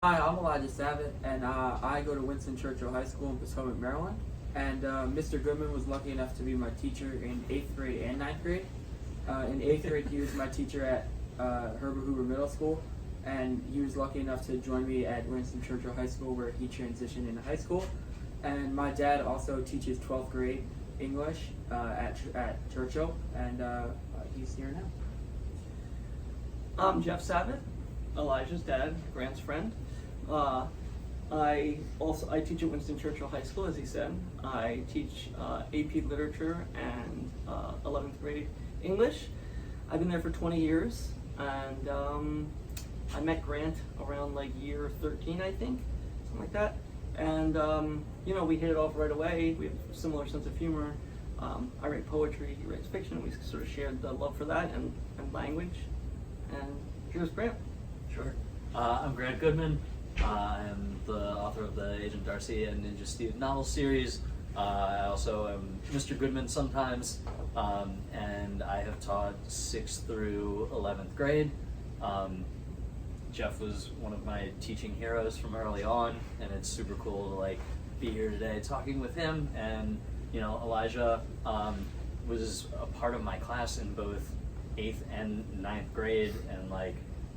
Hi, I'm Elijah Savett, and I go to Winston Churchill High School in Potomac, Maryland. And Mr. Goodman was lucky enough to be my teacher in 8th grade and 9th grade. In 8th grade, he was my teacher at Herbert Hoover Middle School, and he was lucky enough to join me at Winston Churchill High School, where he transitioned into high school. And my dad also teaches 12th grade English at Churchill, and he's here now. I'm Jeff Savett, Elijah's dad, Grant's friend. I teach at Winston Churchill High School, as he said. I teach AP Literature and 11th grade English. I've been there for 20 years, and I met Grant around like year 13, I think, something like that. And we hit it off right away. We have a similar sense of humor. I write poetry, he writes fiction. We sort of shared the love for that and language. And here's Grant. Sure. I'm Grant Goodman. I'm the author of the Agent Darcy Ninja Steve novel series. I also am Mr. Goodman sometimes, and I have taught 6th through 11th grade. Jeff was one of my teaching heroes from early on, and it's super cool to be here today talking with him. And Elijah was a part of my class in both 8th and 9th grade, and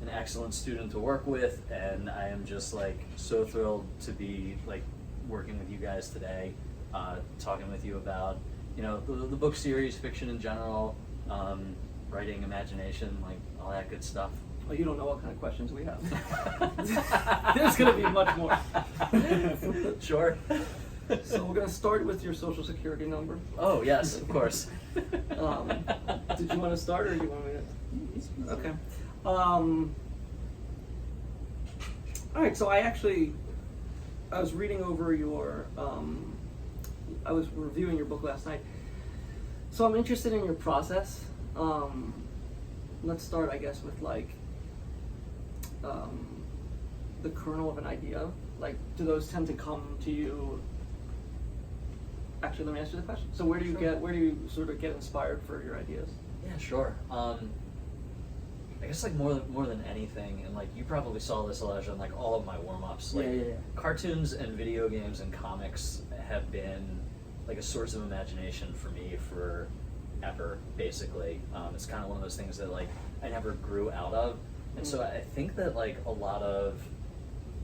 an excellent student to work with, and I am just so thrilled to be working with you guys today, talking with you about the book series, fiction in general, writing, imagination, all that good stuff. Well, you don't know what kind of questions we have. There's going to be much more. Sure. So we're going to start with your social security number. Oh yes, of course. Did you want to start, or do you want me to? Okay. All right, so I was reading over your, I was reviewing your book last night. So I'm interested in your process. Let's start, I guess, with the kernel of an idea. Do those tend to come to you? Actually, let me ask you the question. So where do you sort of get inspired for your ideas? Yeah, sure. I guess more than anything, and you probably saw this, Elijah, in all of my warm-ups. Yeah. Cartoons and video games and comics have been a source of imagination for me forever, basically. It's kind of one of those things that I never grew out of, and so I think that a lot of,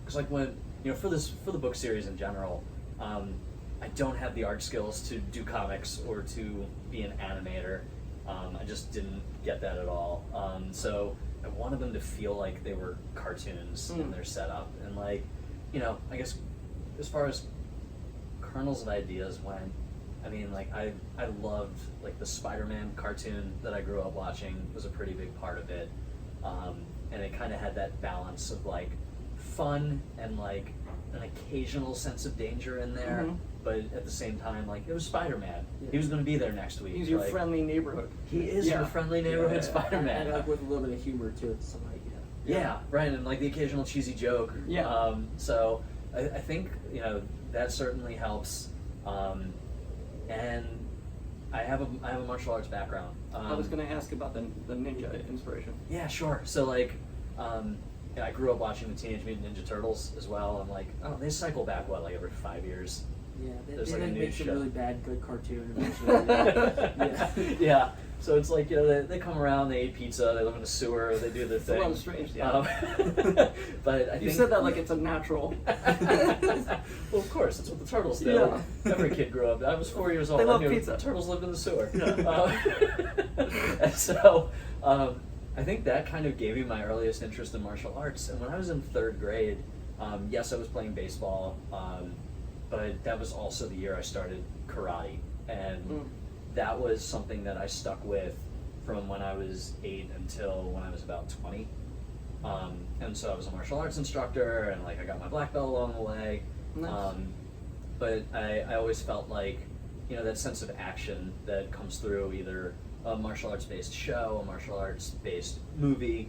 because when for the book series in general, I don't have the art skills to do comics or to be an animator. I just didn't get that at all. So I wanted them to feel like they were cartoons in their setup. And I guess as far as kernels of ideas went, I loved the Spider-Man cartoon that I grew up watching was a pretty big part of it. And it kind of had that balance of fun and an occasional sense of danger in there. Mm-hmm. But at the same time, it was Spider-Man. Yeah. He was going to be there next week. He's your friendly neighborhood. He is your friendly neighborhood Spider-Man. And with a little bit of humor to it, so yeah, right, and the occasional cheesy joke. Yeah. So I think that certainly helps. And I have a martial arts background. I was going to ask about the ninja inspiration. Yeah, sure. So I grew up watching the Teenage Mutant Ninja Turtles as well. I'm they cycle back every 5 years. Yeah, there's they a new make show. some really bad, good cartoon eventually. Yeah. So it's they come around, they eat pizza, they live in a sewer, they do their thing. It's a lot of strange, yeah. But I think you said that it's a natural. Well, of course, that's what the turtles do. Yeah. Every kid grew up. I was 4 years old. They love I knew pizza. Turtles lived in the sewer. Yeah. And so I think that kind of gave me my earliest interest in martial arts. And when I was in 3rd grade, yes, I was playing baseball. But that was also the year I started karate, and that was something that I stuck with from when I was 8 until when I was about 20. And so I was a martial arts instructor, and I got my black belt along the way. Nice. But I always felt that sense of action that comes through either a martial arts based show, a martial arts based movie.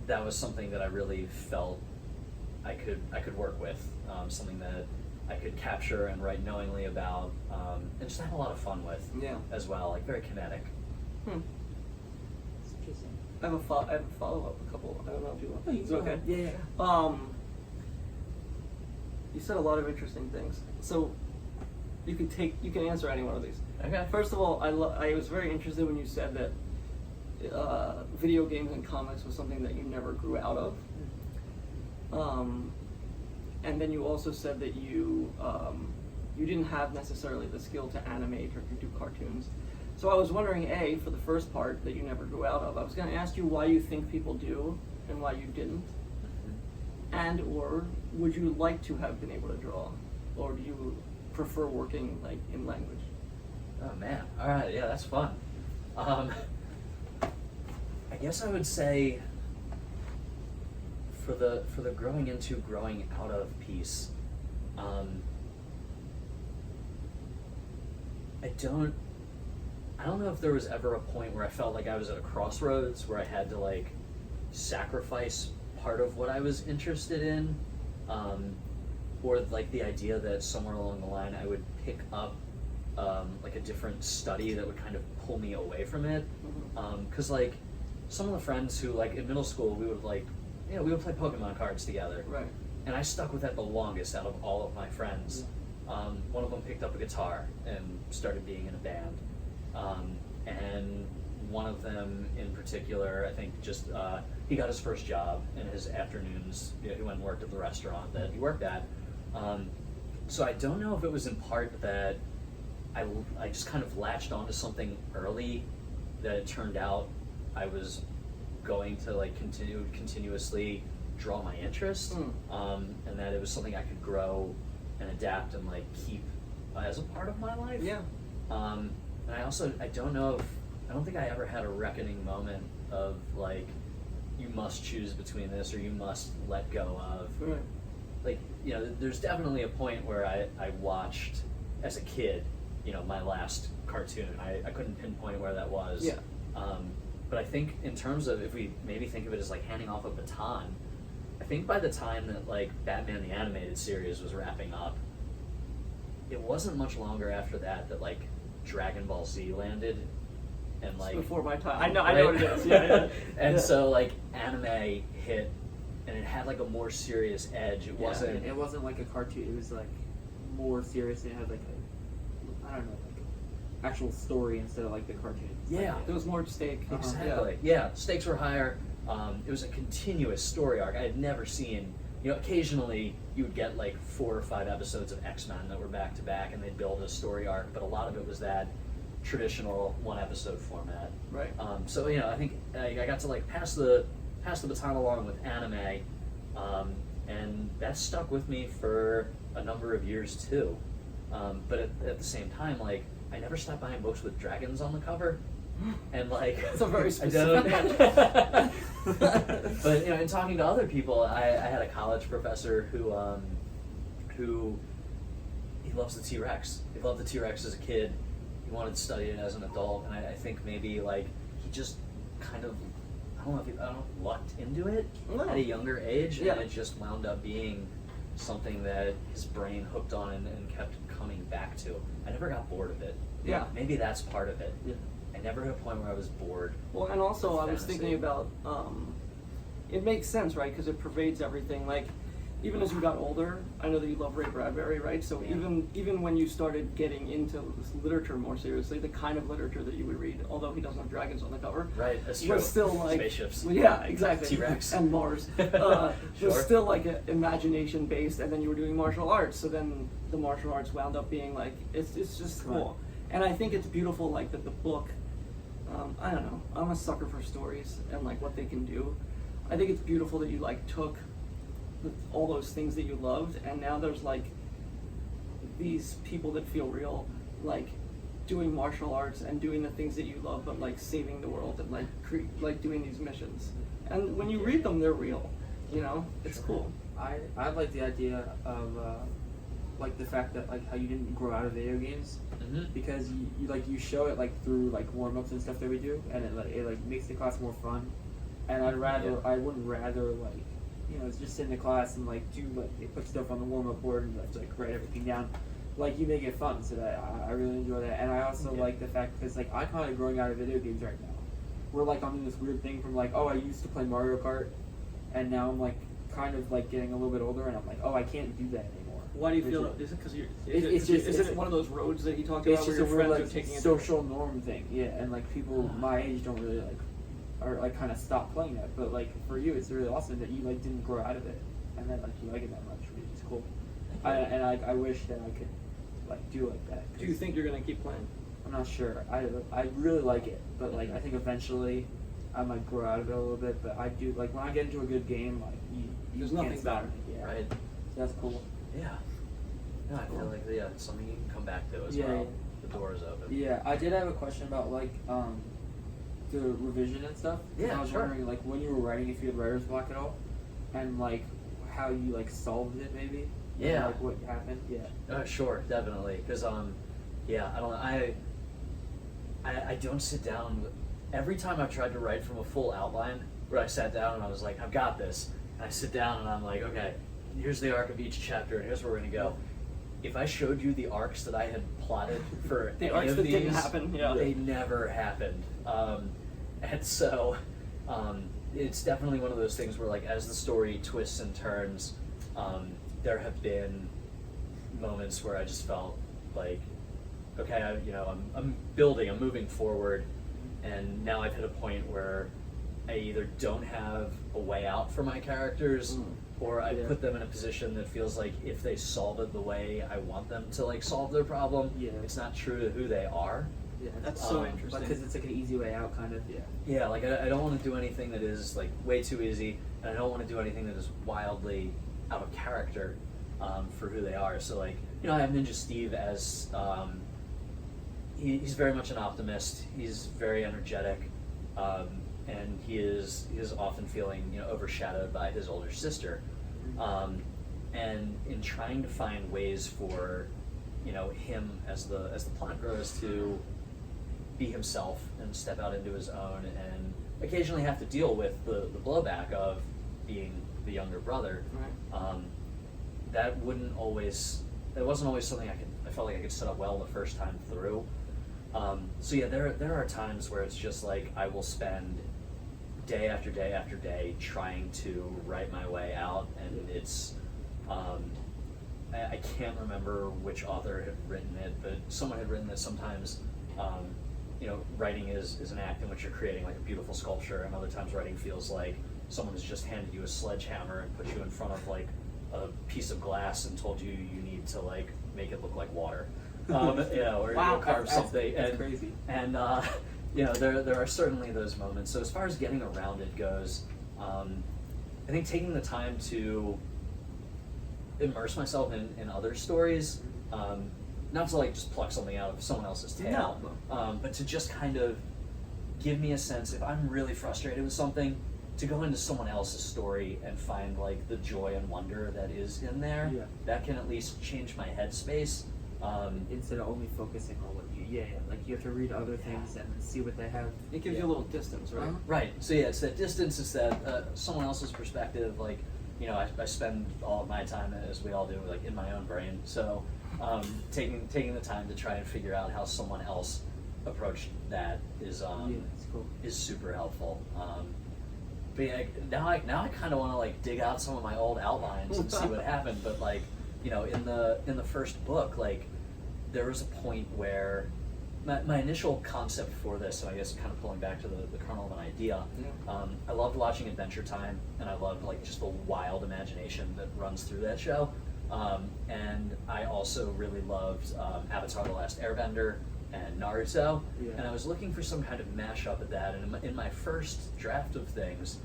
That was something that I really felt I could work with, something that I could capture and write knowingly about, and just have a lot of fun with. Yeah. As well, very kinetic. It's interesting. I have a follow up. A couple. I don't know if you want. Oh, you It's go okay. ahead. Yeah. You said a lot of interesting things. So you can answer any one of these. Okay. First of all, I was very interested when you said that video games and comics was something that you never grew out of. And then you also said that you didn't have necessarily the skill to animate or to do cartoons. So I was wondering, A, for the first part that you never grew out of, I was going to ask you why you think people do and why you didn't. And or would you like to have been able to draw? Or do you prefer working like in language? Oh man, all right, yeah, that's fun. I guess I would say for the growing into, growing out of piece, I don't know if there was ever a point where I felt like I was at a crossroads where I had to like sacrifice part of what I was interested in, or like the idea that somewhere along the line I would pick up like a different study that would kind of pull me away from it. Because like some of the friends who like in middle school we would like, you know, we would play Pokemon cards together. Right. And I stuck with that the longest out of all of my friends. One of them picked up a guitar and started being in a band. And one of them in particular, I think just, he got his first job in his afternoons. You know, he went and worked at the restaurant that he worked at. So I don't know if it was in part that I just kind of latched onto something early that it turned out I was going to like continuously draw my interest, and that it was something I could grow and adapt and like keep as a part of my life. Yeah. And I don't think I ever had a reckoning moment of like, you must choose between this or you must let go of. Right. Like, you know, there's definitely a point where I watched as a kid, you know, my last cartoon. I couldn't pinpoint where that was. Yeah. But I think in terms of, if we maybe think of it as like handing off a baton, I think by the time that like Batman the Animated Series was wrapping up, it wasn't much longer after that that like Dragon Ball Z landed, and like It's before my time. I know what it is. Yeah. And Yeah. so like anime hit, and it had like a more serious edge. It Yeah, wasn't. It wasn't like a cartoon. It was like more serious. And it had like a, I don't know, like actual story instead of like the cartoon. Yeah. There was more at stake. Exactly. Yeah, stakes were higher. It was a continuous story arc. I had never seen. You know, occasionally you would get like 4 or 5 episodes of X-Men that were back to back, and they'd build a story arc. But a lot of it was that traditional 1-episode format. Right. So you know, I think I got to like pass the baton along with anime, and that stuck with me for a number of years too. But at the same time, like I never stopped buying books with dragons on the cover. And like, It's a very I specific don't- But you know, in talking to other people, I had a college professor who he loves the T-Rex. He loved the T-Rex as a kid. He wanted to study it as an adult, and I think maybe like he just kind of lucked into it at a younger age, Yeah. and it just wound up being something that his brain hooked on and kept coming back to. I never got bored of it. Yeah. Maybe that's part of it. Yeah. I never hit a point where I was bored. Well, and also I was Fantasy. thinking about, it makes sense, right? Because it pervades everything. Like, even as you got older, I know that you love Ray Bradbury, right? So Yeah. even when you started getting into this literature more seriously, the kind of literature that you would read, although he doesn't have dragons on the cover, Right, that's true. was still like Spaceships. Well, yeah, exactly. T-Rex. And Mars. Sure. Was still like imagination based, and then you were doing martial arts. So then the martial arts wound up being like it's just cool. And I think it's beautiful, like that the book. I don't know. I'm a sucker for stories and like what they can do. I think it's beautiful that you like took all those things that you loved, and now there's like these people that feel real, like doing martial arts and doing the things that you love, but like saving the world and like doing these missions. And when you read them, they're real. You know, it's cool. I like the idea of like the fact that like how you didn't grow out of video games, because you show it like through like warm-ups and stuff that we do, and it makes the class more fun. And I wouldn't rather like, you know, just sit in the class and like do like they put stuff on the warm-up board and like write everything down. Like you make it fun, so that I really enjoy that. And I also like the fact because like I'm kind of growing out of video games right now, we're like on this weird thing from like, oh, I used to play Mario Kart, and now I'm like kind of like getting a little bit older, and I'm like, oh, I can't do that anymore. Why do you feel? Which Is it because you're? It's just- Is it's- it one of those roads that you talked It's about where just your a weird friends like are taking it? social norm thing, yeah, and like people my age don't really like, or like kind of stop playing that. But like for you, it's really awesome that you like didn't grow out of it, and then like you like it that much, which is cool. I wish that I could like do like that. 'Cause Do you think you're gonna keep playing? I'm not sure. I really like it, but like I think eventually I might grow out of it a little bit. But I do like when I get into a good game, like you There's can't nothing stop better. me. Yeah, Right. that's cool. Yeah. No, I feel like it's something you can come back to as Yeah, well. yeah. The door is open. Yeah, I did have a question about like the revision and stuff. 'Cause Yeah, I was sure. wondering like when you were writing if you had writer's block at all, and like how you like solved it maybe. Yeah. Or, like what happened. Yeah. Sure, definitely. Because yeah, I don't sit down. Every time I've tried to write from a full outline, where I sat down and I was like, I've got this. And I sit down and I'm like, okay, here's the arc of each chapter, and here's where we're gonna go. If I showed you the arcs that I had plotted for The any arcs of that these, didn't happen, yeah. they never happened. And so it's definitely one of those things where, like, as the story twists and turns, there have been moments where I just felt like, okay, I'm building, I'm moving forward, and now I've hit a point where I either don't have a way out for my characters, or I Yeah. put them in a position that feels like if they solve it the way I want them to like solve their problem, Yeah. it's not true to who they are. Yeah. That's so Um, interesting. Because it's like an easy way out, kind of. Yeah. Yeah, like I don't want to do anything that is like way too easy, and I don't want to do anything that is wildly out of character for who they are. So like, I have Ninja Steve as he's very much an optimist. He's very energetic, and he is often feeling overshadowed by his older sister. And in trying to find ways for him as the plot grows to be himself and step out into his own, and occasionally have to deal with the blowback of being the younger brother. Right. That wasn't always something I felt like I could set up well the first time through. So yeah, there are times where it's just like I will spend day after day after day trying to write my way out, and it's I can't remember which author had written it, but someone had written that sometimes writing is an act in which you're creating like a beautiful sculpture, and other times writing feels like someone has just handed you a sledgehammer and put you in front of like a piece of glass and told you need to like make it look like water. Or Wow, carve something. That's crazy. And there are certainly those moments. So as far as getting around it goes, I think taking the time to immerse myself in other stories, not to like just pluck something out of someone else's tale, but to just kind of give me a sense, if I'm really frustrated with something, to go into someone else's story and find like the joy and wonder that is in there. Yeah. That can at least change my headspace. Instead of only focusing on what you, like you have to read other things and see what they have. It gives you a little distance, right? Uh-huh. Right. So yeah, it's that distance. It's that someone else's perspective. Like, I spend all of my time, as we all do, like in my own brain. So taking the time to try and figure out how someone else approached that is It's cool. is super helpful. But yeah, now I kind of want to like dig out some of my old outlines and see what happened. But like, in the first book, like there was a point where my initial concept for this, so I guess kind of pulling back to the kernel of an idea, I loved watching Adventure Time, and I loved like just the wild imagination that runs through that show. And I also really loved Avatar: The Last Airbender and Naruto, and I was looking for some kind of mashup of that. And in my first draft of things,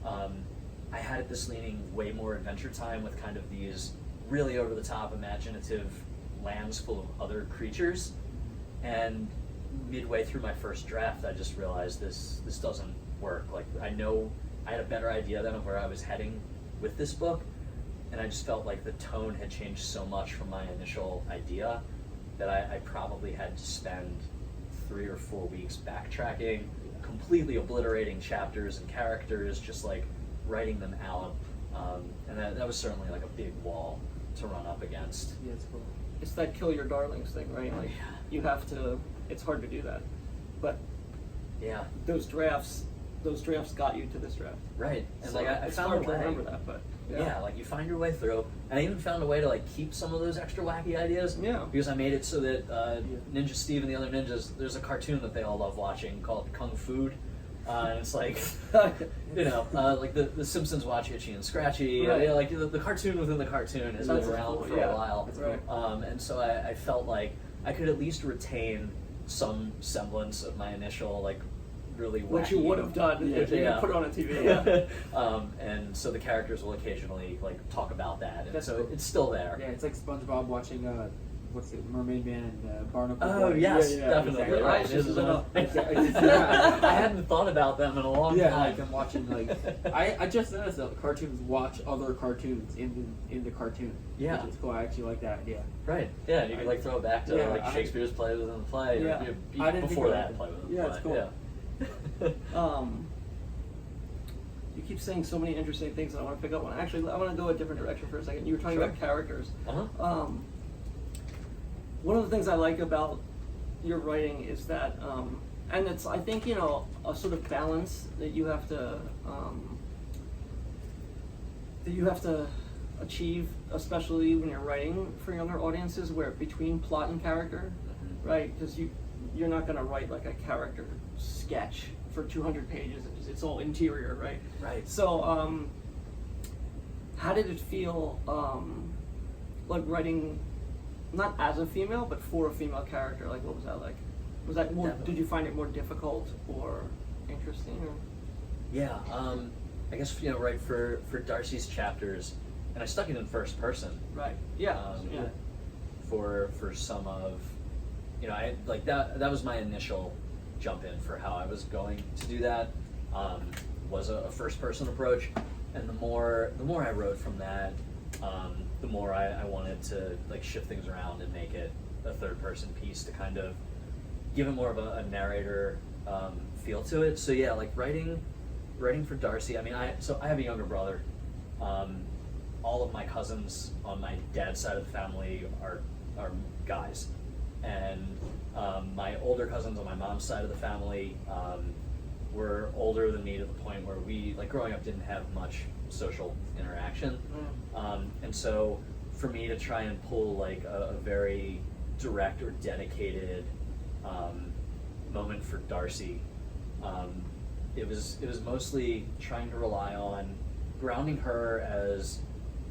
I had this leaning way more Adventure Time with kind of these really over-the-top, imaginative lands full of other creatures. And midway through my first draft, I just realized this doesn't work. Like, I know I had a better idea then of where I was heading with this book, and I just felt like the tone had changed so much from my initial idea that I probably had to spend 3 or 4 weeks backtracking, completely obliterating chapters and characters, just like writing them out. And that was certainly like a big wall to run up against. Yeah, it's cool. It's that kill your darlings thing, right? Like you have to. It's hard to do that, but Yeah. those drafts got you to this draft. Right. And So like I it's found hard a to way. remember that, but Yeah, like you find your way through. And I even found a way to like keep some of those extra wacky ideas. Yeah. Because I made it so that Ninja Steve and the other ninjas, there's a cartoon that they all love watching called Kung Food. And it's like, like the Simpsons watch Itchy and Scratchy. Right. Like the cartoon within the cartoon has That's been around cool, for yeah. a while. That's right. And so I felt like I could at least retain some semblance of my initial like really wacky. What you would have done if you put it on a TV. Yeah. And so the characters will occasionally like talk about that, and That's so cool. it's still there. Yeah, it's like SpongeBob watching what's it, Mermaid Man and Barnacle. Oh Boy. yes, Yeah, definitely. exactly. Right. It's just I hadn't thought about them in a long Yeah, time. like I'm watching like I just noticed that cartoons watch other cartoons in the cartoon. Yeah. Which is cool. I actually like that idea. Right. Yeah, you can like throw it back to Yeah, like Shakespeare's play within the play. Yeah. Or, I didn't before think that of play that. within the Yeah, play. it's cool. Yeah. You keep saying so many interesting things, and I want to pick up one. Actually, I want to go a different direction for a second. You were talking Sure. about characters. Uh-huh. One of the things I like about your writing is that, and it's, I think, a sort of balance that you have to achieve, especially when you're writing for younger audiences, where between plot and character, right? Because you're not going to write like a character sketch for 200 pages. It's all interior, right? Right. So, how did it feel, like writing, not as a female, but for a female character? Like, what was that like? Was that more? Definitely. Did you find it more difficult or interesting? Or? Yeah. I guess right for Darcy's chapters, and I stuck it in first person. Right. Yeah. Yeah. For some of, I like that was my initial jump in for how I was going to do that. Was a first person approach, and the more I wrote from that, the more I wanted to like shift things around and make it a third person piece to kind of give it more of a narrator feel to it. So yeah, like writing for Darcy. I mean, I have a younger brother. All of my cousins on my dad's side of the family are guys, and my older cousins on my mom's side of the family were older than me to the point where we, like growing up, didn't have much social interaction. And so for me to try and pull like a very direct or dedicated moment for Darcy, it was mostly trying to rely on grounding her as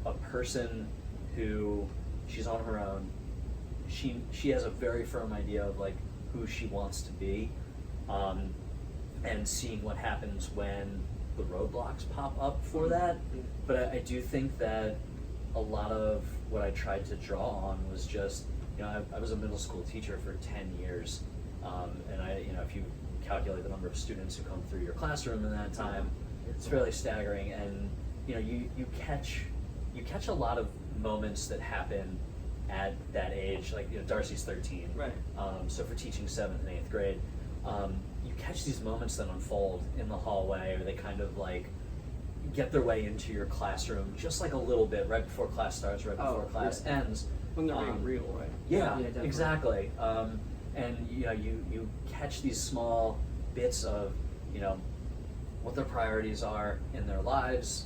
a person who, she's on her own. She has a very firm idea of like who she wants to be, and seeing what happens when the roadblocks pop up for that. But I do think that a lot of what I tried to draw on was just, I was a middle school teacher for 10 years, and if you calculate the number of students who come through your classroom in that time, it's fairly staggering. And you catch a lot of moments that happen at that age. Like Darcy's 13, Right. So for teaching 7th and 8th grade, you catch these moments that unfold in the hallway, or they kind of like get their way into your classroom just like a little bit right before class starts, right before class ends. When they're being real, right? Yeah, definitely. exactly. And you catch these small bits of what their priorities are in their lives,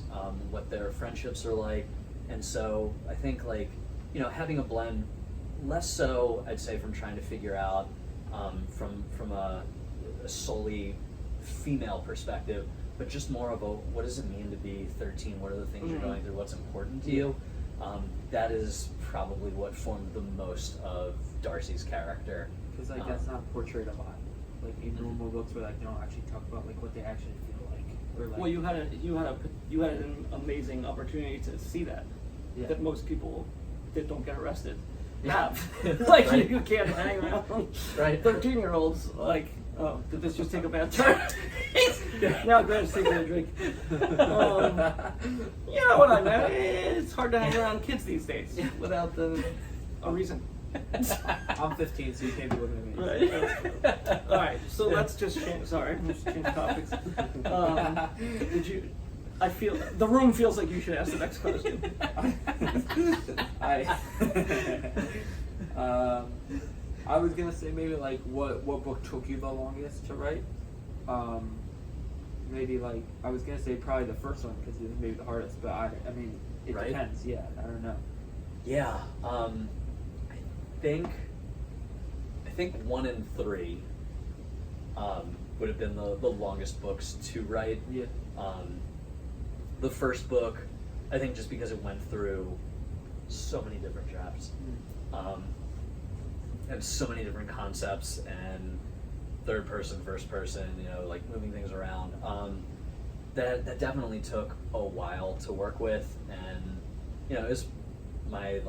what their friendships are like. And so I think like having a blend, less so I'd say from trying to figure out from a solely female perspective, but just more of a, what does it mean to be 13? What are the things you're going through? What's important to you? That is probably what formed the most of Darcy's character. Because like that's not portrayed a lot. Like in normal books where like they don't actually talk about like what they actually feel like. Or, like, Well, you had an amazing opportunity to see that. Yeah. That most people that don't get arrested Yeah. have. Like Right. you can't hang around Right. 13-years like, oh, did this just take a bad turn? Now Grant's taking a drink. You know what I mean? It's hard to hang around kids these days without a reason. I'm 15, so you can't be looking at me. Right. All right. So let's just change. Sorry, let's change topics. Did you? I feel the room feels like you should ask the next question. I was gonna say maybe like what book took you the longest to write, maybe like I was gonna say probably the first one because it was maybe the hardest, but I mean it Right? depends. Yeah, I don't know. Yeah, I think 1 and 3 would have been the longest books to write. Yeah. The first book, I think just because it went through so many different drafts, and so many different concepts and third person, first person, like moving things around. That definitely took a while to work with, and it was my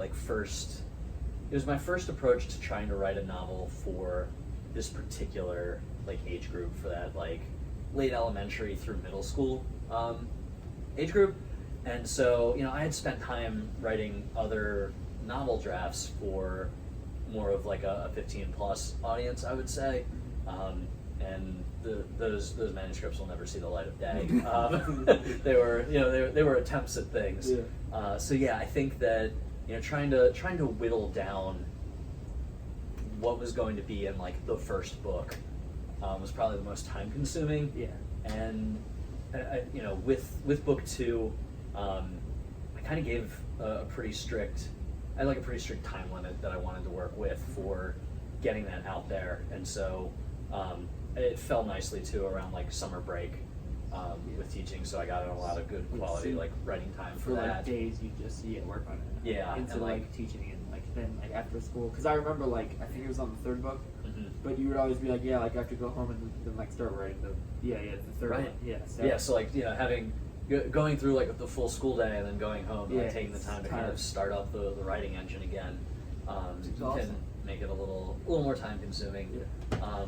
first approach to trying to write a novel for this particular age group, for that late elementary through middle school age group. And so I had spent time writing other novel drafts for more of a 15 plus audience, I would say, and those manuscripts will never see the light of day. They were they were attempts at things. Yeah. So yeah, I think that trying to whittle down what was going to be in the first book was probably the most time consuming. Yeah. And with book 2, I kind of gave a pretty strict time limit that I wanted to work with for getting that out there, and so it fell nicely too around summer break with teaching, so I got in a lot of good quality writing time for that. Days you just work on it. Yeah, Into and teaching and then after school, because I remember I think it was on the third book, Mhm. but you would always be I have to go home and then start writing the third Right. one. Yeah. So, Yeah, so having going through the full school day and then going home and Yeah, taking the it's time to kind kind of of- start up the writing engine again It's can exhausting. make it a little more time consuming. Yeah.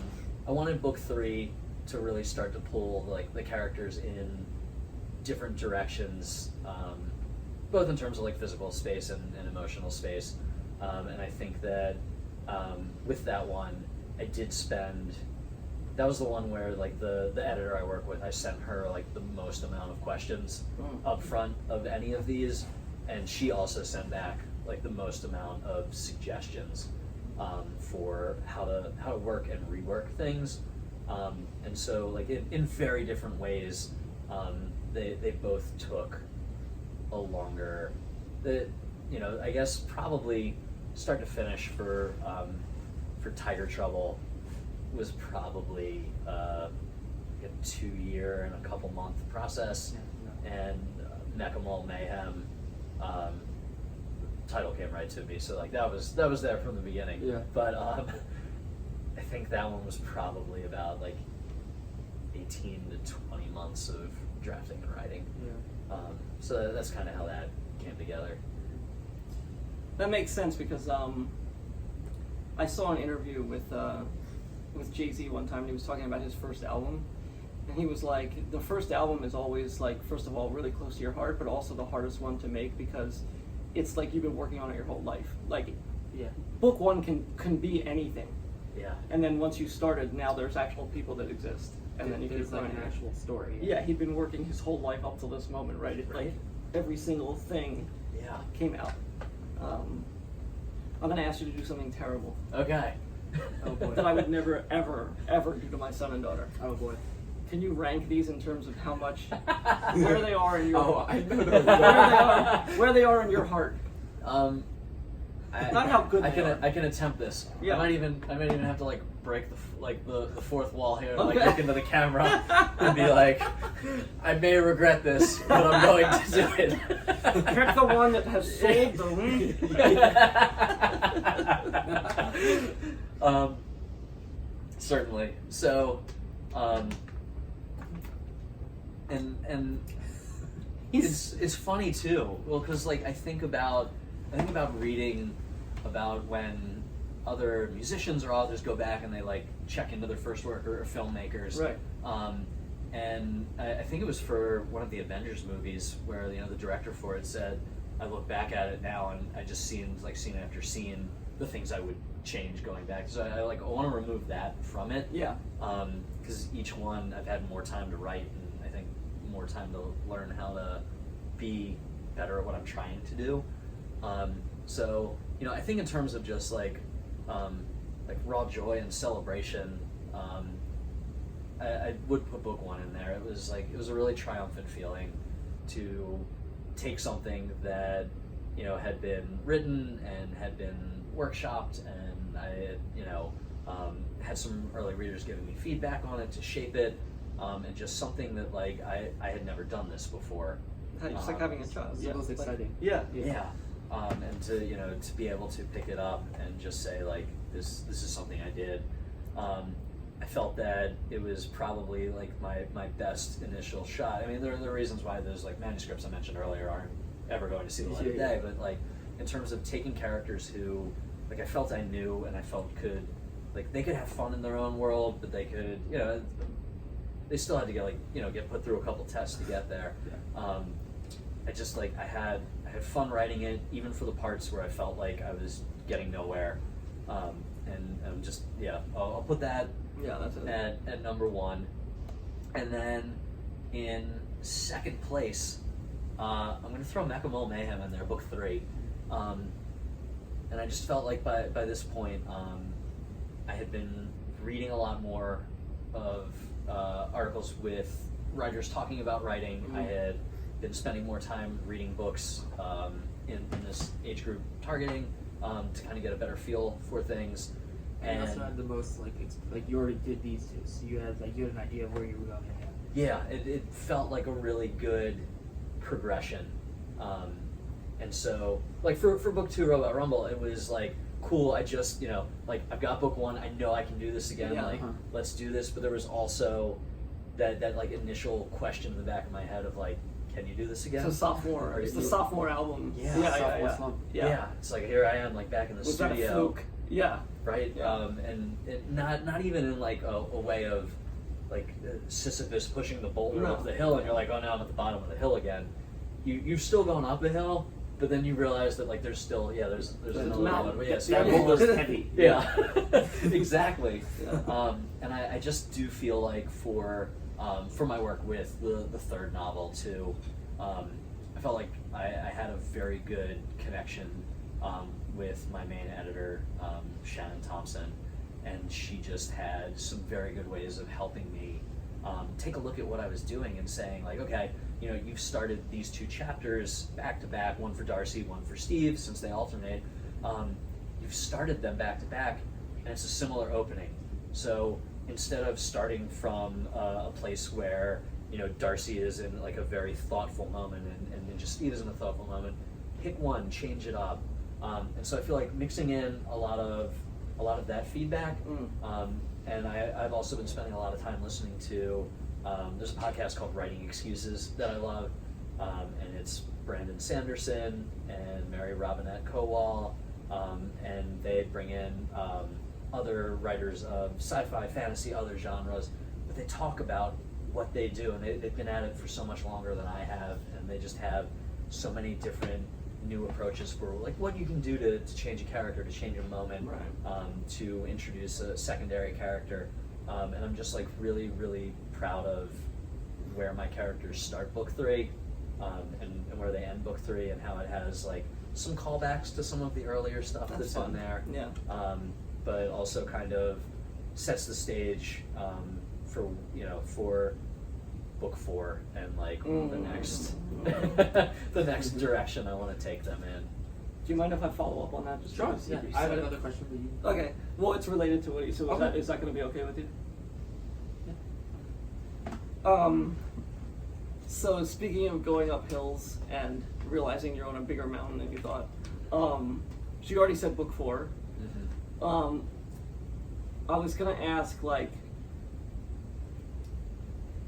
I wanted book 3 to really start to pull the characters in different directions, both in terms of physical space and emotional space, and I think that with that one I did spend. That was the one where the editor I work with, I sent her the most amount of questions up front of any of these, and she also sent back the most amount of suggestions for how to work and rework things, and so in very different ways, they both took a longer, I guess probably start to finish for Tiger Trouble was probably a 2-year and a couple month process, and Mecha Mayhem title came right to me, so that was there from the beginning. Yeah. But I think that one was probably about 18 to 20 months of drafting and writing. Yeah. So that's kind of how that came together. That makes sense because I saw an interview with Jay-Z one time, and he was talking about his first album, and he was like, the first album is always first of all really close to your heart, but also the hardest one to make because it's you've been working on it your whole life. Yeah. Book 1 can be anything, Yeah. and then once you started, now there's actual people that exist, and then you There's keep an writing. actual story. Yeah, he'd been working his whole life up till this moment, right? Right. Every single thing Yeah. came out. I'm going to ask you to do something terrible Okay. Oh boy. that I would never, ever, ever do to my son and daughter. Oh boy. Can you rank these in terms of how much, where they are in your, Oh, I know where they are in your heart? Not how good I they can are. I can attempt this. Yeah. I might even have to break the fourth wall here and Okay. look into the camera and be I may regret this, but I'm going to do it. Pick the one that has sold the Certainly. So, and it's funny too. Well, because I think about reading about when other musicians or authors go back and they check into their first work, or filmmakers. Right. And I think it was for one of the Avengers movies where the director for it said, I look back at it now and I just seen scene after scene the things I would change going back. So I want to remove that from it. Yeah. Because each one I've had more time to write, and I think more time to learn how to be better at what I'm trying to do. So I think in terms of just raw joy and celebration, I would put book one in there. It was a really triumphant feeling to take something that, you know, had been written and had been workshopped, and I, you know, had some early readers giving me feedback on it to shape it, and just something that like I had never done this before. It's like having a child. It's the most exciting. Yeah. Yeah. And to, you know, to be able to pick it up and just say like this is something I did. I felt that it was probably like my best initial shot. I mean, there are reasons why those like manuscripts I mentioned earlier aren't ever going to see the light of day, but like in terms of taking characters who like I felt I knew and I felt could like they could have fun in their own world, but they could, you know, they still had to get like, you know, get put through a couple tests to get there. Yeah. I just like I had fun writing it, even for the parts where I felt like I was getting nowhere. And just I'll put that that's it. at number one. And then in second place, I'm going to throw Mechamole Mayhem in there, book 3. And I just felt like by this point, I had been reading a lot more of articles with writers talking about writing. I had been spending more time reading books in this age group targeting to kind of get a better feel for things. And you also had the most like you already did these two, so you had an idea of where you were going. Yeah, it felt like a really good progression. And so, like for book 2, Robot Rumble, it was like, cool, I just, you know, like I've got book 1, I know I can do this again, let's do this. But there was also that like initial question in the back of my head of like, can you do this again? It's the sophomore album. Yeah. It's like, here I am, like back in the studio. Was that a fluke? Yeah. Right? Yeah. And it, not even in like a way of like Sisyphus pushing the boulder up the hill and you're like, oh no, I'm at the bottom of the hill again. You've still gone up a hill, but then you realize that like there's still there's another one. Yeah, so that boulder's heavy. Yeah. Exactly. Yeah. And I just do feel like for my work with the third novel too, I felt like I had a very good connection with my main editor, Shannon Thompson, and she just had some very good ways of helping me take a look at what I was doing and saying like, okay, you know, you've started these 2 chapters back to back, one for Darcy, one for Steve, since they alternate. You've started them back to back, and it's a similar opening. So instead of starting from a place where, you know, Darcy is in like a very thoughtful moment and Ninja Steve is in a thoughtful moment, pick one, change it up. And so I feel like mixing in a lot of that feedback. And I've also been spending a lot of time listening to, there's a podcast called Writing Excuses that I love, and it's Brandon Sanderson and Mary Robinette Kowal, and they bring in other writers of sci-fi, fantasy, other genres, but they talk about what they do, and they've been at it for so much longer than I have, and they just have so many different new approaches for like what you can do to change a character, to change a moment, to introduce a secondary character, and I'm just like really, really proud of where my characters start book 3, and where they end book 3, and how it has like some callbacks to some of the earlier stuff that's in there, but also kind of sets the stage for, you know, for book 4 and like the next direction I want to take them in. Do you mind if I follow up on that? Just sure. Yeah. I have another question for you. Okay. Well, it's related to what you said. So is that going to be okay with you? Yeah. So speaking of going up hills and realizing you're on a bigger mountain than you thought, so you already said book 4. Mm-hmm. I was going to ask like,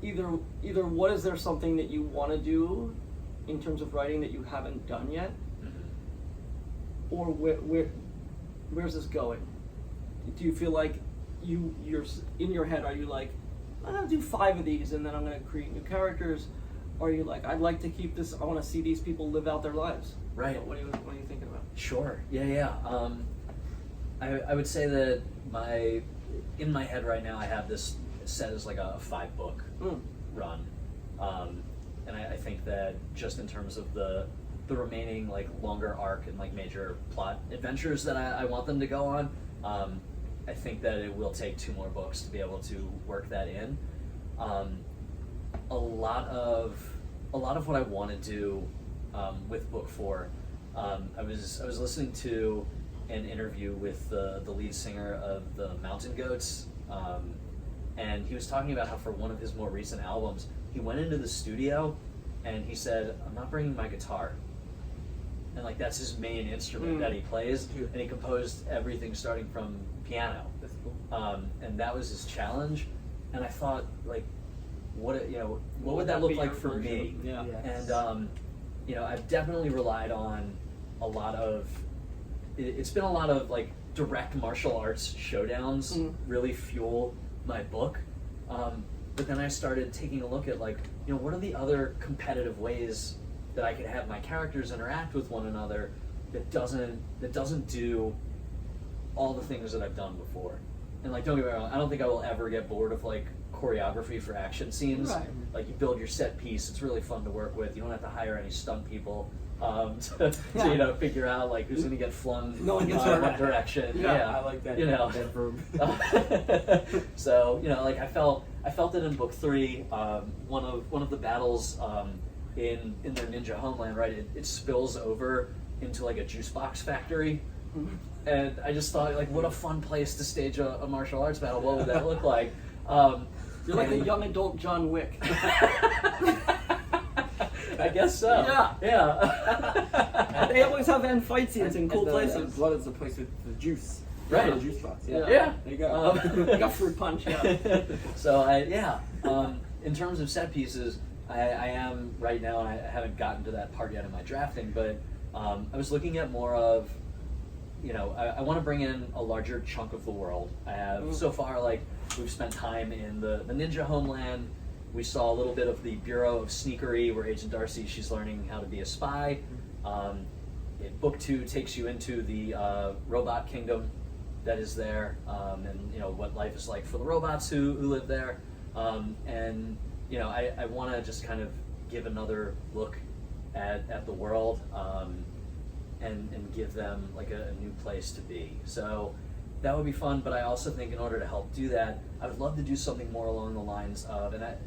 either what is there something that you want to do in terms of writing that you haven't done yet, or where's this going? Do you feel like you're in your head? Are you like, I'm gonna do 5 of these and then I'm gonna create new characters? Or are you like, I'd like to keep this, I want to see these people live out their lives? Right. What are you thinking about? Sure. Yeah. I would say that in my head right now I have this set as like a 5-book run, and I think that just in terms of the remaining like longer arc and like major plot adventures that I want them to go on, I think that it will take 2 more books to be able to work that in, a lot of what I want to do with book 4. I was listening to an interview with the lead singer of the Mountain Goats, and he was talking about how for one of his more recent albums, he went into the studio and he said, "I'm not bringing my guitar." And like that's his main instrument that he plays, and he composed everything starting from piano. That's cool. And that was his challenge. And I thought, like, what would that would look be like your for version me? of- yeah. Yes. And I've definitely relied on a lot of. It's been a lot of like direct martial arts showdowns really fuel my book. But then I started taking a look at like, what are the other competitive ways that I could have my characters interact with one another that doesn't do all the things that I've done before. And like, don't get me wrong, I don't think I will ever get bored of like choreography for action scenes. Right. Like you build your set piece, it's really fun to work with. You don't have to hire any stunt people to figure out like who's gonna get flung No one gets in hurt. what direction. I like that. That verb. So like I felt it in book 3. One of the battles in their ninja homeland, right? It spills over into like a juice box factory, and I just thought like, what a fun place to stage a martial arts battle. What would that look like? You're like a young adult John Wick. I guess so. Yeah. They always have end fight scenes in cool places. Blood is the place with the juice. Right. The juice box. Yeah. There you go. Like a fruit punch, yeah. So in terms of set pieces, I am right now, and I haven't gotten to that part yet in my drafting, but I was looking at more of, I want to bring in a larger chunk of the world. I have so far, like, we've spent time in the ninja homeland. We saw a little bit of the Bureau of Sneakery, where Agent Darcy, she's learning how to be a spy. Book 2 takes you into the robot kingdom that is there, and what life is like for the robots who live there. I want to just kind of give another look at the world, and give them like a new place to be. So that would be fun, but I also think in order to help do that, I would love to do something more along the lines of, and that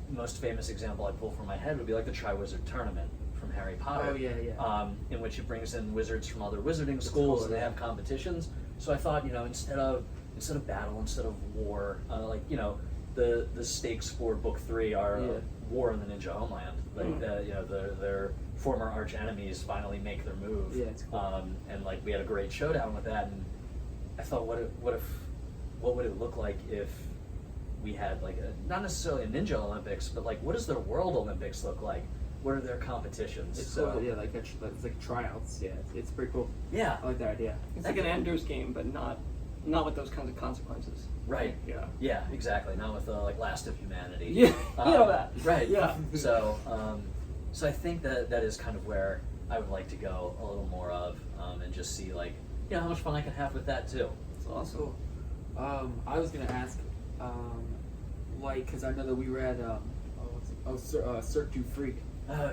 most famous example I'd pull from my head would be like the Triwizard Tournament from Harry Potter. Oh, yeah. In which it brings in wizards from other wizarding schools, and they have competitions. So I thought, instead of battle, instead of war, the stakes for book 3 are war in the ninja homeland. Like their former arch enemies finally make their move. Yeah, it's cool. And like we had a great showdown with that, and I thought, what would it look like if we had like not necessarily a ninja Olympics, but like what does their World Olympics look like? What are their competitions? It's cool, it's like tryouts. Yeah, it's pretty cool. Yeah, I like that idea. It's like an Ender's Game, but not with those kinds of consequences. Right. Yeah. Yeah, exactly. Not with the like Last of Humanity. Yeah. That. Right. Yeah. So I think that is kind of where I would like to go a little more of, and just see like how much fun I can have with that too. It's awesome. Cool. I was gonna ask, because I know that we read, Cirque du Freak.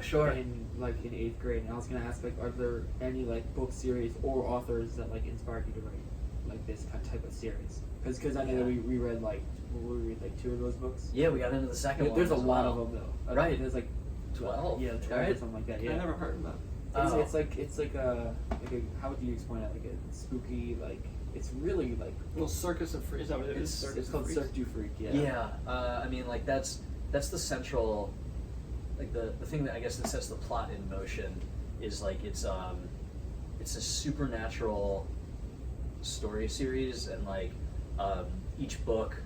Sure. In 8th grade, and I was gonna ask, like, are there any like book series or authors that like inspired you to write like this type of series? Because I know that we read like 2 of those books. Yeah, we got into the second one. There's a as lot well. of them though. Right. There's like 12. Yeah, 12 or right? something like that. Yeah. I never heard of that. It's like a how would you explain it? Like a spooky, like it's really like Well, Circus of Freak. Is that what it is? Circus it's called of Cirque du Freak. Yeah. Yeah. I mean, like that's the central, like the thing that I guess that sets the plot in motion is like it's a supernatural story series, and like each book,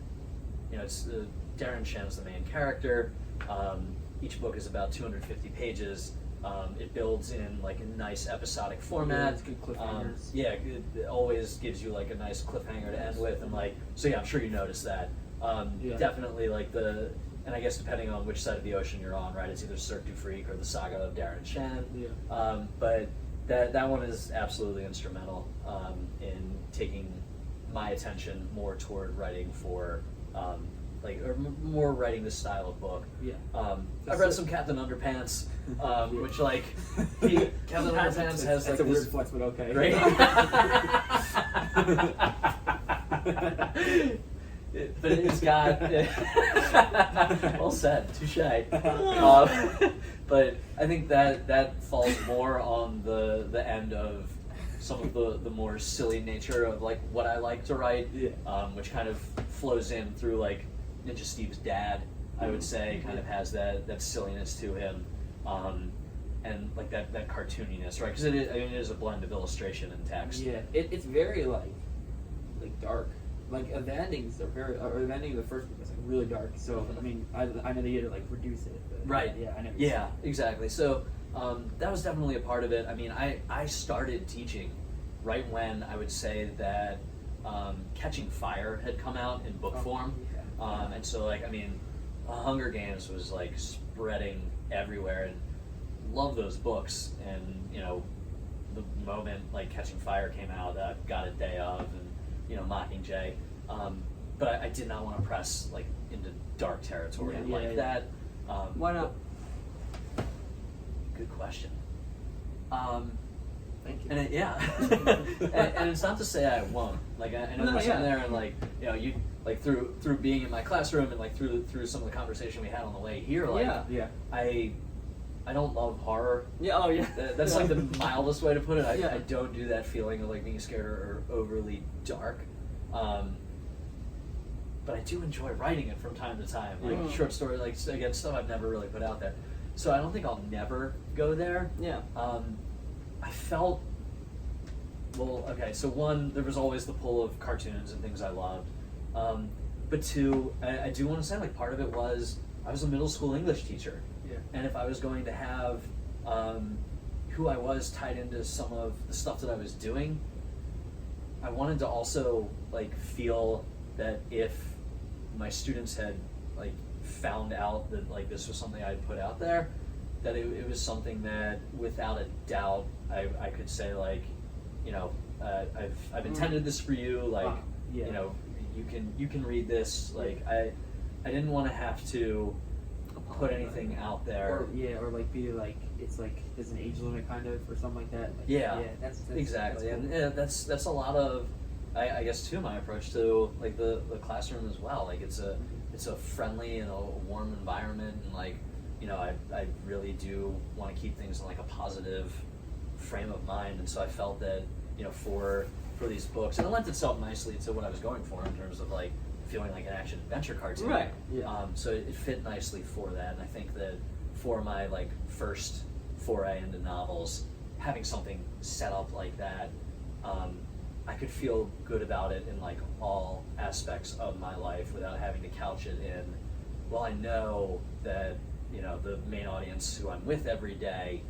it's Darren Shen's the main character. Each book is about 250 pages. It builds in like a nice episodic format. Yeah, it's good cliffhangers. It always gives you like a nice cliffhanger to end with, and like I'm sure you noticed that. Definitely like and I guess depending on which side of the ocean you're on, right? It's either Cirque du Freak or the Saga of Darren Shen. Yeah. But that one is absolutely instrumental in taking my attention more toward writing for more writing this style of book. Yeah. I've read some Captain Underpants, which like Captain Underpants has like a this weird flex, but okay. right. but it's got. Well said, touche. But I think that falls more on the end of some of the more silly nature of like what I like to write, which kind of flows in through like Ninja Steve's dad. I would say kind of has that silliness to him, and like that cartooniness, right? Because it is a blend of illustration and text. Yeah, it's very like dark. Like the endings are very, or the ending of the first book is like really dark. So I mean, I know they had to like reduce it. But, Right. Yeah, I know. Yeah, exactly. So that was definitely a part of it. I mean, I started teaching right when I would say that Catching Fire had come out in book form, and so like I mean, Hunger Games was like spreading everywhere, and love those books. And you know, the moment like Catching Fire came out, got a day of, and you know, Mockingjay. But I did not want to press like into dark territory that. Why not? Good question. Thank you. And and it's not to say I won't. Like I know you're sitting there and like you know you like through being in my classroom and like through some of the conversation we had on the way here. Like I don't love horror. Yeah. Oh yeah. That's like the mildest way to put it. I don't do that feeling of like being scared or overly dark. But I do enjoy writing it from time to time, like short story, like again stuff I've never really put out there. So I don't think I'll never go there. Yeah. I felt well. Okay, so one, there was always the pull of cartoons and things I loved. But two, I do want to say like part of it was I was a middle school English teacher. Yeah. And if I was going to have who I was tied into some of the stuff that I was doing, I wanted to also like feel that if my students had like found out that like this was something I'd put out there, that it was something that without a doubt I could say like, you know, I've intended this for you, like you know, you can read this. Like I didn't want to have to put anything out there. Or like be like it's like there's an age limit kind of or something like that. Like, that's exactly, that's cool. and that's a lot of I guess too my approach to like the classroom as well. Like it's a friendly and a warm environment, and like you know I really do want to keep things in like a positive frame of mind, and so I felt that you know for these books, and it lent itself nicely to what I was going for in terms of like feeling like an action adventure cartoon. Right. Yeah. So it fit nicely for that, and I think that for my like first foray into novels, having something set up like that, I could feel good about it in like all aspects of my life without having to couch it in, well, I know that, you know, the main audience who I'm with every day,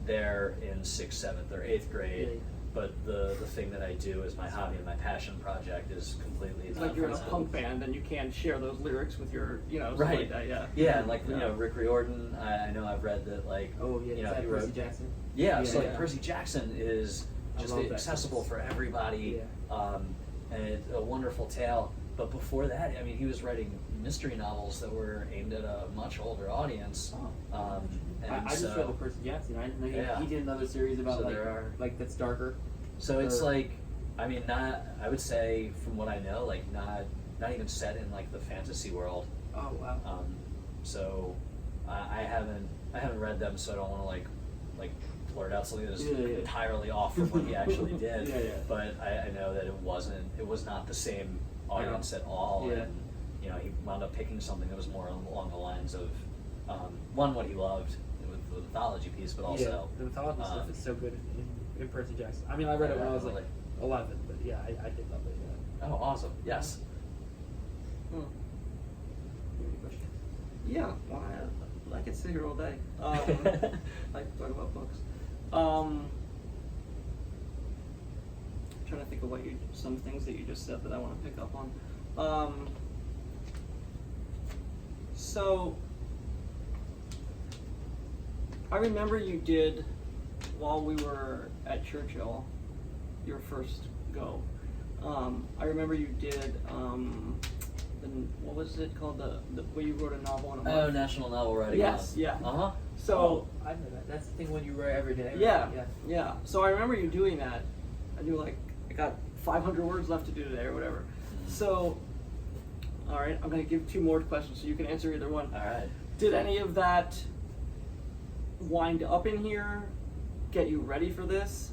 they're in 6th, 7th, or 8th grade, but the thing that I do as my hobby and my passion project is completely It's like you're in a punk band and you can't share those lyrics with your, you know, right. Like that, yeah. Yeah, and like, you know, Rick Riordan, I know I've read that, like, you know, he Percy wrote, Jackson. Yeah, so like Percy Jackson is just love that. accessible for everybody, and it's a wonderful tale. But before that, I mean, he was writing mystery novels that were aimed at a much older audience. And I just read the Percy Jackson. I didn't know he did another series about so like that's darker. So it's like, I mean, not. I would say from what I know, like not even set in like the fantasy world. Oh wow. So I haven't read them, so I don't want to like blurt out something that's entirely off from what he actually did. But I know that it was not the same audience at all. And you know, he wound up picking something that was more along the lines of one, what he loved with the mythology piece, but also the mythology stuff is so good in Percy Jackson. I mean, I read it when I was like 11, but yeah, I did love it. Oh, awesome! Yes. Yeah, well, I could sit here all day. I like to talk about books. I'm trying to think of some things that you just said that I want to pick up on. So, I remember you did, while we were at Churchill, your first go. I remember you did, what was it called? The where you wrote a novel in a month? Oh, National Novel Writing Month. Yeah. So I know that. That's the thing when you write every day. Right? Yeah. So I remember you doing that. I got 500 words left to do today or whatever. So All right, I'm going to give 2 more questions so you can answer either one. All right. Did any of that wind up in here, get you ready for this?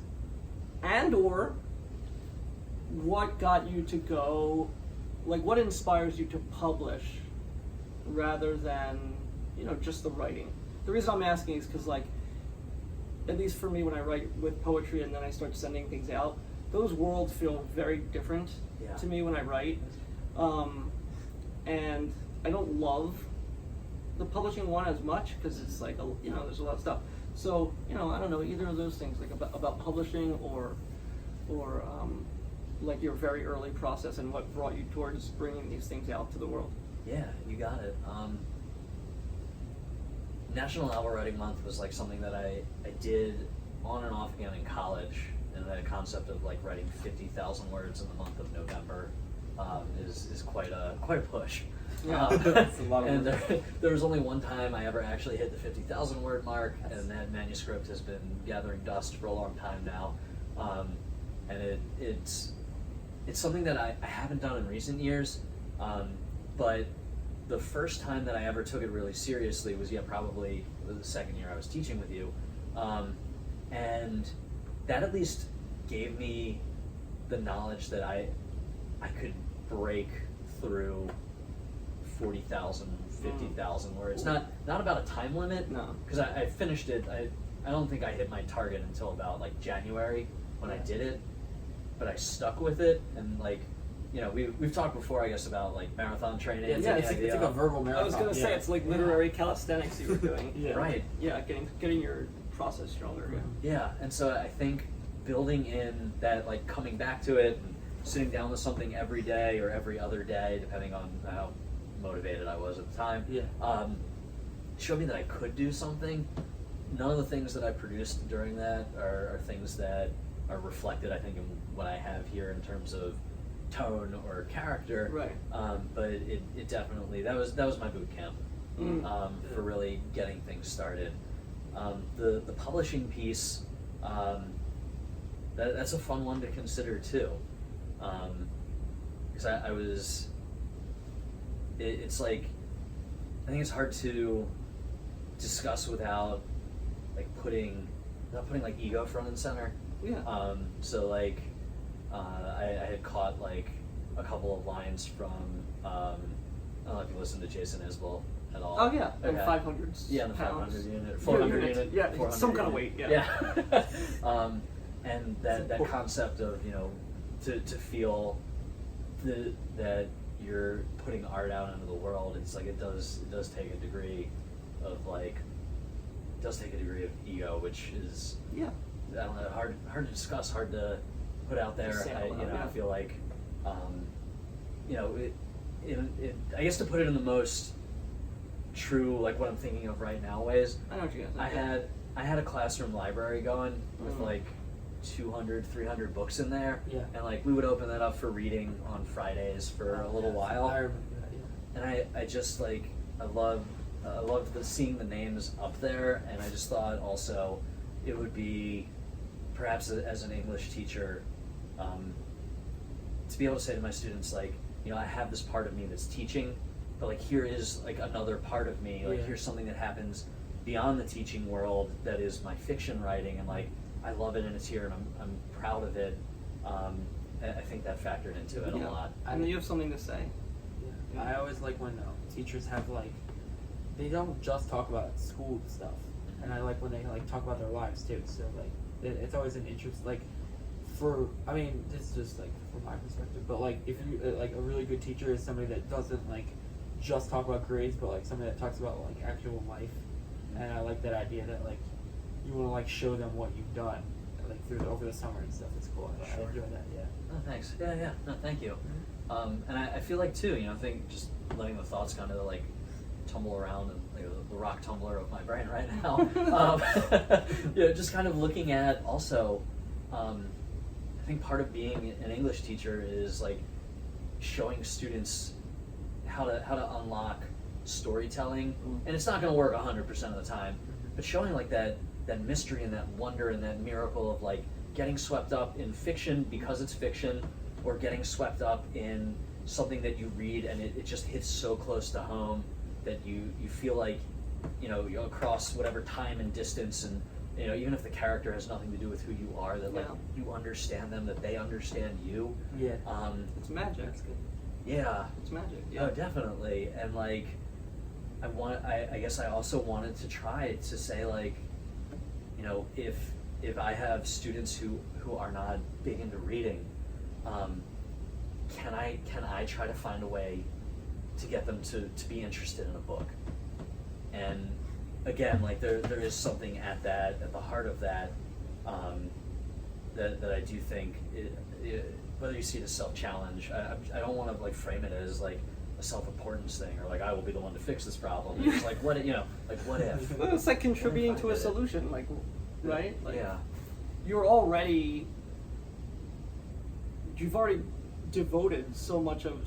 And or what got you to go, like what inspires you to publish rather than, just the writing? The reason I'm asking is because, like, at least for me when I write with poetry and then I start sending things out, those worlds feel very different to me when I write. And I don't love the publishing one as much because it's like, there's a lot of stuff. So, I don't know, either of those things, like about publishing or like your very early process and what brought you towards bringing these things out to the world. Yeah, you got it. National Novel Writing Month was like something that I did on and off again in college, and the concept of like writing 50,000 words in the month of November is quite a push. Yeah. That's a lot of And work. there was only one time I ever actually hit the 50,000 word mark, and that manuscript has been gathering dust for a long time now. And it's something that I haven't done in recent years, but the first time that I ever took it really seriously was probably the second year I was teaching with you, and that at least gave me the knowledge that I could break through 40,000, 50,000 words. Not about a time limit, No. because I finished it. I don't think I hit my target until about like January when I did it, but I stuck with it, and like, we've talked before, I guess, about like marathon training. Yeah, it's, Yeah, like, it's it's like a verbal marathon. I was gonna say it's like literary calisthenics you were doing. Yeah. Right. Yeah, getting your process stronger. Yeah. Yeah, and so I think building in that, like coming back to it and sitting down with something every day or every other day, depending on how motivated I was at the time, showed me that I could do something. None of the things that I produced during that are things that are reflected, I think, in what I have here in terms of tone or character. Right. But it definitely, that was my boot camp for really getting things started. The publishing piece, that's a fun one to consider too, because I was. It's like, I think it's hard to discuss without like putting like ego front and center. Yeah. So like, I had caught like a couple of lines from I don't know if you listen to Jason Isbell at all. Oh yeah, Okay. and 500s. Yeah, the pounds. 500 unit, 400 unit. unit, Yeah, 400 some kind of unit. weight. Yeah. Yeah. And that concept of to feel that you're putting art out into the world, it's like it does take a degree of ego, which is Yeah. I don't know, hard to discuss, hard to put out there. Say out loud, I yeah. feel like I guess to put it in the most true, like what I'm thinking of right now ways, I know what you guys. I had a classroom library going with Mhm. like 200, 300 books in there. Yeah. And like we would open that up for reading on Fridays for a little while. I remember that, yeah. And I just like, I loved seeing the names up there, and I just thought also it would be, perhaps as an English teacher, to be able to say to my students, like, I have this part of me that's teaching, but like here is like another part of me, like here's something that happens beyond the teaching world that is my fiction writing, and like I love it and it's here and I'm proud of it. I think that factored into it a lot. And you have something to say. Yeah. I always like when teachers have like, they don't just talk about school stuff, and I like when they like talk about their lives too. So like, it's always an interest. Like, this is just like from my perspective, but like if you like a really good teacher is somebody that doesn't like just talk about grades, but like somebody that talks about like actual life. And I like that idea that like you want to like show them what you've done like over the summer and stuff. It's cool. I enjoy that. Yeah. Oh, thanks. Yeah. No, thank you. And I feel like too, I think just letting the thoughts kind of like tumble around and like the rock tumbler of my brain right now. Just kind of looking at also, I think part of being an English teacher is like showing students how to unlock storytelling, and it's not going to work 100% of the time, but showing like that mystery and that wonder and that miracle of like getting swept up in fiction because it's fiction, or getting swept up in something that you read and it just hits so close to home that you feel like, you're across whatever time and distance, and even if the character has nothing to do with who you are, that like you understand them, that they understand you. Yeah. It's magic. That's good. Yeah. It's magic. Yeah. Oh, definitely. And like, I guess I also wanted to try to say like, if I have students who are not big into reading, can I try to find a way to get them to be interested in a book? And again, like there is something at the heart of that, that I do think whether you see it as self-challenge, I don't want to like frame it as like a self-importance thing, or like I will be the one to fix this problem. It's like what what if? Well, it's like contributing to a solution, like, right? Like, Yeah. you've already devoted so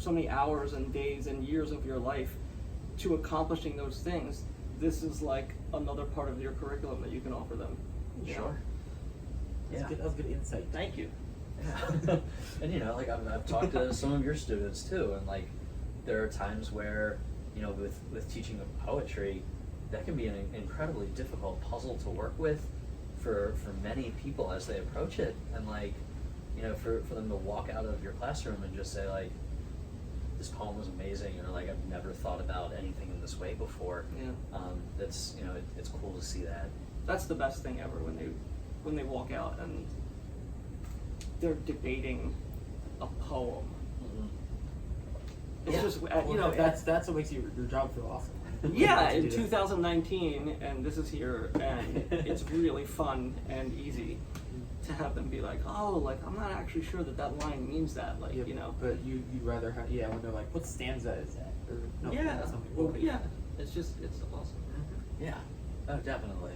many hours and days and years of your life to accomplishing those things. This is like another part of your curriculum that you can offer them. you know? Sure. That's good. That was good insight. Thank you. Yeah. And like I've talked to some of your students too, and like there are times where with teaching of poetry, that can be an incredibly difficult puzzle to work with for many people as they approach it, and like for them to walk out of your classroom and just say like, this poem was amazing, or like I've never thought about anything in this way before. Yeah. That's it's cool to see that. That's the best thing ever when they walk out and they're debating a poem. Mm-hmm. It's Yeah. just that's what makes your job feel awesome. yeah, To in do that. 2019, and this is here, and it's really fun and easy to have them be like, oh, like I'm not actually sure that line means that, like Yeah, But you'd rather have when they're like, what stanza is that? Or, no, yeah, that's something well, cool. yeah, it's awesome. Yeah. Oh, definitely.